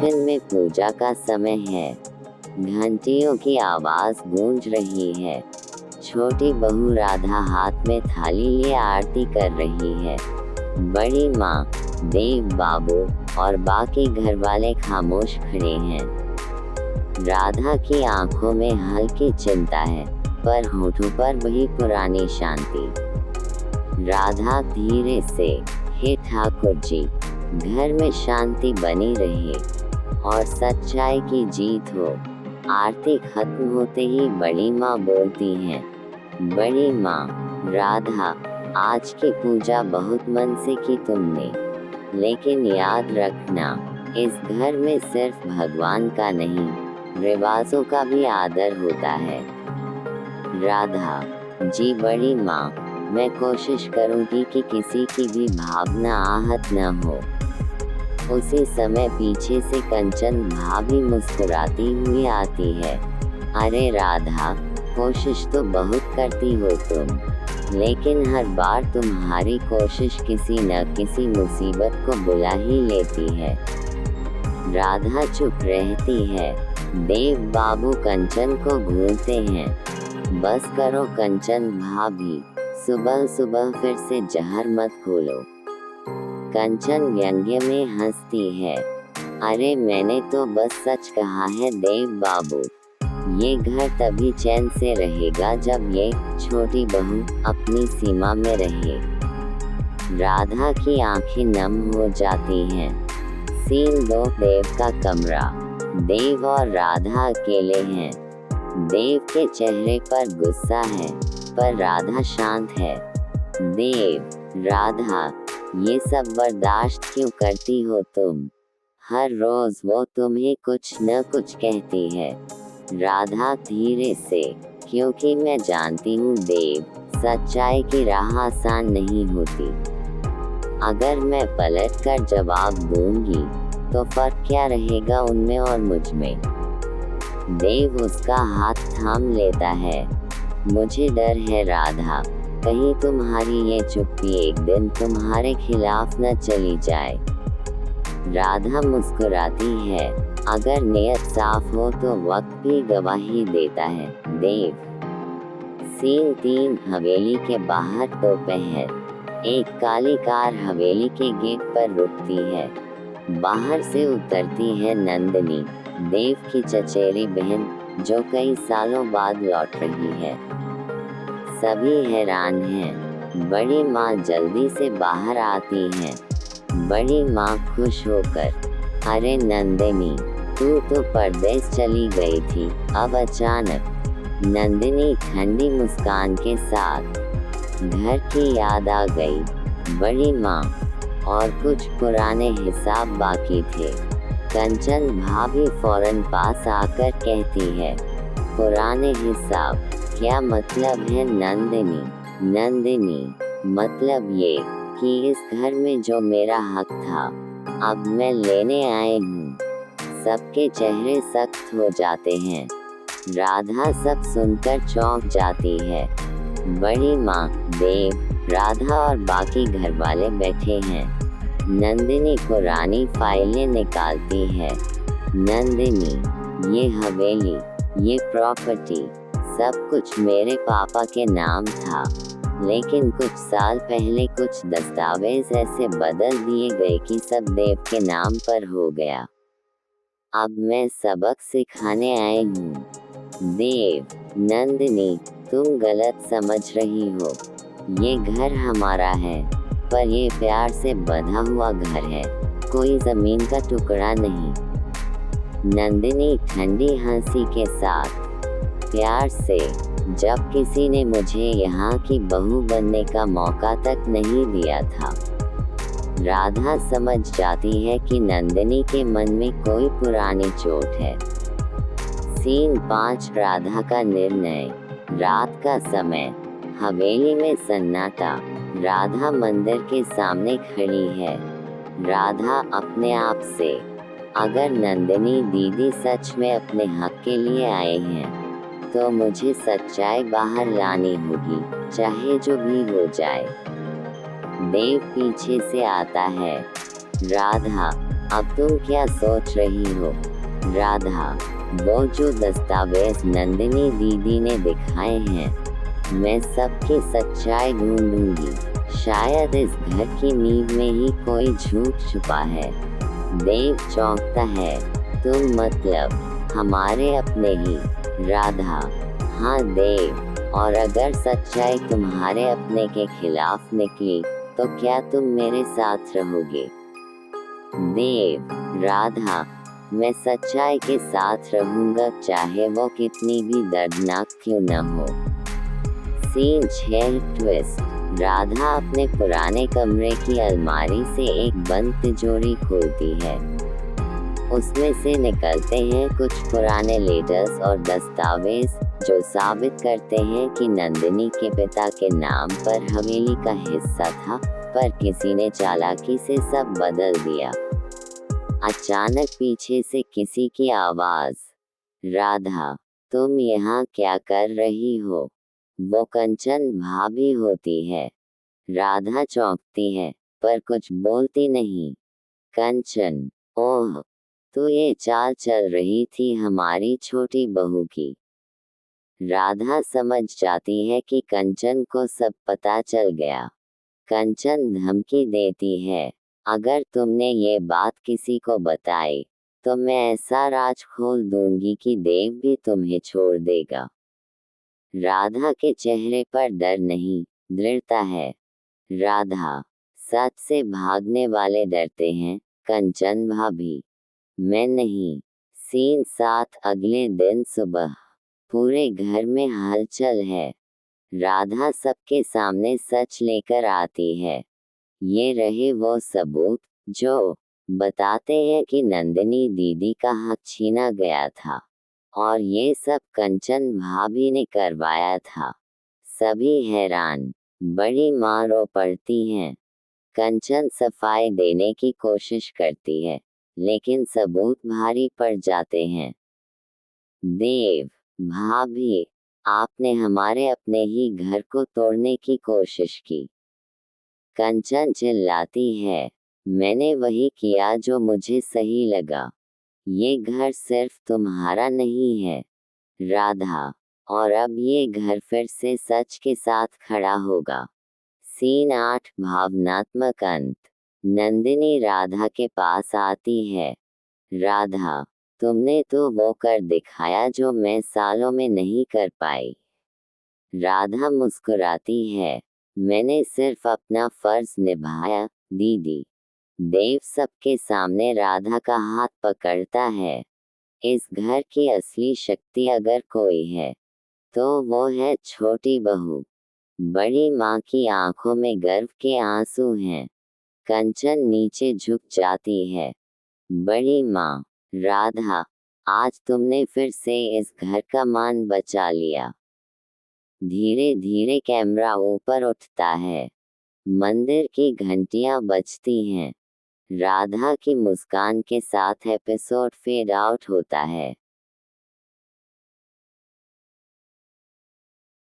आंगन में पूजा का समय है। घंटियों की आवाज गूंज रही है। छोटी बहू राधा हाथ में थाली लिए आरती कर रही है। बड़ी माँ, देव बाबू और बाकी घर वाले खामोश खड़े हैं। राधा की आंखों में हल्की चिंता है, पर होठों पर वही पुरानी शांति। राधा धीरे से, हे ठाकुर जी, घर में शांति बनी रहे और सच्चाई की जीत हो। आरती खत्म होते ही बड़ी माँ बोलती हैं, बड़ी माँ, राधा, आज की पूजा बहुत मन से की तुमने, लेकिन याद रखना, इस घर में सिर्फ भगवान का नहीं, रिवाजों का भी आदर होता है। राधा, जी बड़ी माँ, मैं कोशिश करूंगी कि किसी की भी भावना आहत न हो। उसी समय पीछे से कंचन भाभी मुस्कुराती हुई आती है। अरे राधा, कोशिश तो बहुत करती हो तुम, लेकिन हर बार तुम्हारी कोशिश किसी न किसी मुसीबत को बुला ही लेती है। राधा चुप रहती है। देव बाबू कंचन को घूरते हैं, बस करो कंचन भाभी, सुबह सुबह फिर से जहर मत खोलो। कंचन व्यंग्य में हंसती है, अरे मैंने तो बस सच कहा है देव बाबू। ये घर तभी चैन से रहेगा जब ये छोटी बहू अपनी सीमा में रहे। राधा की आंखें नम हो जाती हैं। सीन 2, देव का कमरा। देव और राधा अकेले हैं। देव के चेहरे पर गुस्सा है, पर राधा शांत है। देव, राधा, ये सब बर्दाश्त क्यों करती हो तुम? हर रोज वो तुम्हें कुछ न कुछ कहती है। राधा धीरे से, क्योंकि मैं जानती हूँ देव, सच्चाई की राह आसान नहीं होती। अगर मैं पलट कर जवाब दूंगी, तो फर्क क्या रहेगा उनमें और मुझ में? देव उसका हाथ थाम लेता है। मुझे डर है राधा, कहीं तुम्हारी ये चुप्पी एक दिन तुम्हारे खिलाफ न चली जाए। राधा मुस्कुराती है, अगर नीयत साफ हो तो वक्त भी गवाही देता है। देव। सीन 3, हवेली के बाहर दोपहर। एक काली कार हवेली के गेट पर रुकती है। बाहर से उतरती है नंदिनी, देव की चचेरी बहन, जो कई सालों बाद लौट रही है। सभी हैरान हैं। बड़ी माँ जल्दी से बाहर आती हैं। बड़ी माँ खुश होकर, अरे नंदिनी, तू तो परदेस चली गई थी, अब अचानक। नंदिनी ठंडी मुस्कान के साथ, घर की याद आ गई बड़ी माँ, और कुछ पुराने हिसाब बाकी थे। कंचन भाभी फौरन पास आकर कहती है, पुराने हिसाब, क्या मतलब है नंदिनी? नंदिनी, मतलब ये कि इस घर में जो मेरा हक था, अब मैं लेने आए हूँ। सबके चेहरे सख्त हो जाते हैं। राधा सब सुनकर चौंक जाती है। बड़ी माँ, देव, राधा और बाकी घर वाले बैठे हैं। नंदिनी पुरानी फाइलें निकालती है। नंदिनी, ये हवेली, ये प्रॉपर्टी, सब कुछ मेरे पापा के नाम था, लेकिन कुछ साल पहले कुछ दस्तावेज ऐसे बदल दिए गए कि सब देव के नाम पर हो गया। अब मैं सबक सिखाने आई हूँ। देव, नंदिनी, तुम गलत समझ रही हो। ये घर हमारा है, पर ये प्यार से बंधा हुआ घर है, कोई जमीन का टुकड़ा नहीं। नंदिनी ठंडी हंसी के साथ, प्यार से, जब किसी ने मुझे यहाँ की बहू बनने का मौका तक नहीं दिया था। राधा समझ जाती है कि नंदिनी के मन में कोई पुरानी चोट है। सीन 5, राधा का निर्णय। रात का समय, हवेली में सन्नाटा। राधा मंदिर के सामने खड़ी है। राधा अपने आप से, अगर नंदिनी दीदी सच में अपने हक के लिए आए हैं, तो मुझे सच्चाई बाहर लानी होगी, चाहे जो भी हो जाए। देव पीछे से आता है। राधा, अब तुम क्या सोच रही हो? राधा, वो जो दस्तावेज नंदिनी दीदी ने दिखाए हैं, मैं सबकी सच्चाई ढूंढूंगी। शायद इस घर की नींव में ही कोई झूठ छुपा है। देव चौंकता है। तुम मतलब हमारे अपने ही? राधा, हाँ देव, और अगर सच्चाई तुम्हारे अपने के खिलाफ निकली तो क्या तुम मेरे साथ रहोगे? देव, राधा, मैं सच्चाई के साथ रहूंगा, चाहे वो कितनी भी दर्दनाक क्यों न हो। Scene 6 twist. राधा अपने पुराने कमरे की अलमारी से एक बंद तिजोरी खोलती है। उसमें से निकलते हैं कुछ पुराने लेटर्स और दस्तावेज जो साबित करते हैं कि नंदिनी के पिता के नाम पर हवेली का हिस्सा था, पर किसी ने चालाकी से सब बदल दिया। अचानक पीछे से किसी की आवाज, राधा, तुम यहाँ क्या कर रही हो? वो कंचन भाभी होती है। राधा चौंकती है, पर कुछ बोलती नहीं। कंचन, ओह, तो ये चाल चल रही थी हमारी छोटी बहू की। राधा समझ जाती है कि कंचन को सब पता चल गया। कंचन धमकी देती है, अगर तुमने ये बात किसी को बताई तो मैं ऐसा राज खोल दूंगी कि देव भी तुम्हें छोड़ देगा। राधा के चेहरे पर डर नहीं, दृढ़ता है। राधा, सच से भागने वाले डरते हैं, कंचन भाभी, मैं नहीं। सीन 7 अगले दिन सुबह। पूरे घर में हलचल है। राधा सबके सामने सच लेकर आती है। ये रहे वो सबूत जो बताते हैं कि नंदिनी दीदी का हक छीना गया था और ये सब कंचन भाभी ने करवाया था। सभी हैरान। बड़ी माँ रो पड़ती हैं। कंचन सफाई देने की कोशिश करती है, लेकिन सबूत भारी पड़ जाते हैं। देव, भाभी, आपने हमारे अपने ही घर को तोड़ने की कोशिश की। कंचन चिल्लाती है, मैंने वही किया जो मुझे सही लगा। ये घर सिर्फ तुम्हारा नहीं है, राधा, और अब ये घर फिर से सच के साथ खड़ा होगा। सीन 8 भावनात्मक अंत। नंदिनी राधा के पास आती है। राधा, तुमने तो वो कर दिखाया जो मैं सालों में नहीं कर पाई। राधा मुस्कुराती है, मैंने सिर्फ अपना फर्ज निभाया, दीदी। देव सबके सामने राधा का हाथ पकड़ता है। इस घर की असली शक्ति अगर कोई है, तो वो है छोटी बहू। बड़ी माँ की आंखों में गर्व के आंसू हैं। कंचन नीचे झुक जाती है। बड़ी माँ, राधा, आज तुमने फिर से इस घर का मान बचा लिया। धीरे धीरे कैमरा ऊपर उठता है। मंदिर की घंटियां बजती हैं। राधा की मुस्कान के साथ एपिसोड फेड आउट होता है।